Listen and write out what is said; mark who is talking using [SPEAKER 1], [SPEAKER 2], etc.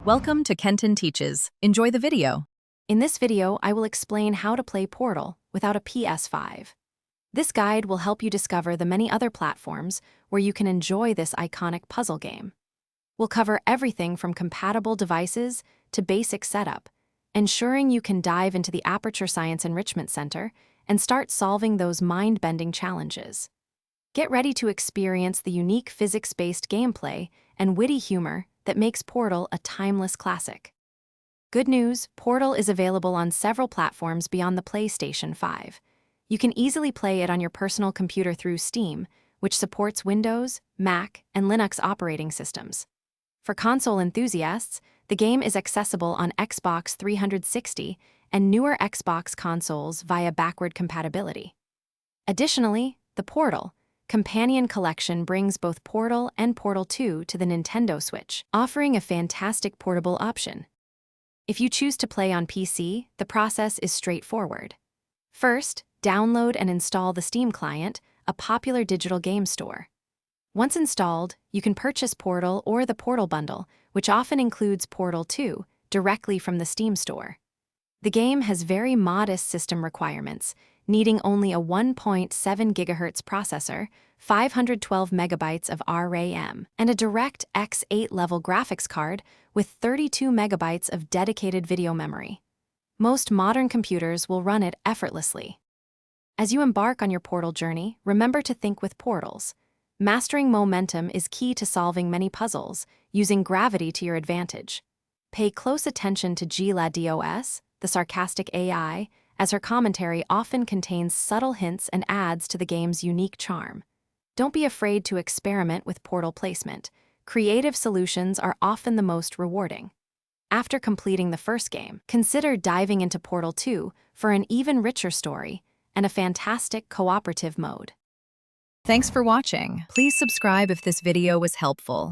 [SPEAKER 1] Welcome to Kenton Teaches. Enjoy the video.
[SPEAKER 2] In this video, I will explain how to play Portal without a PS5. This guide will help you discover the many other platforms where you can enjoy this iconic puzzle game. We'll cover everything from compatible devices to basic setup, ensuring you can dive into the Aperture Science Enrichment Center and start solving those mind-bending challenges. Get ready to experience the unique physics-based gameplay and witty humor that makes Portal a timeless classic. Good news, Portal is available on several platforms beyond the PlayStation 5. You can easily play it on your personal computer through Steam, which supports Windows, Mac, and Linux operating systems. For console enthusiasts, the game is accessible on Xbox 360 and newer Xbox consoles via backward compatibility. Additionally, the Portal Companion Collection brings both Portal and Portal 2 to the Nintendo Switch, offering a fantastic portable option. If you choose to play on PC, the process is straightforward. First, download and install the Steam client, a popular digital game store. Once installed, you can purchase Portal or the Portal Bundle, which often includes Portal 2, directly from the Steam store. The game has very modest system requirements, needing only a 1.7 GHz processor, 512 megabytes of RAM, and a DirectX 8-level graphics card with 32 megabytes of dedicated video memory. Most modern computers will run it effortlessly. As you embark on your Portal journey, remember to think with portals. Mastering momentum is key to solving many puzzles, using gravity to your advantage. Pay close attention to GLaDOS, the sarcastic AI, as her commentary often contains subtle hints and adds to the game's unique charm. Don't be afraid to experiment with Portal placement. Creative solutions are often the most rewarding. After completing the first game, consider diving into Portal 2 for an even richer story and a fantastic cooperative mode.
[SPEAKER 1] Thanks for watching. Please subscribe if this video was helpful.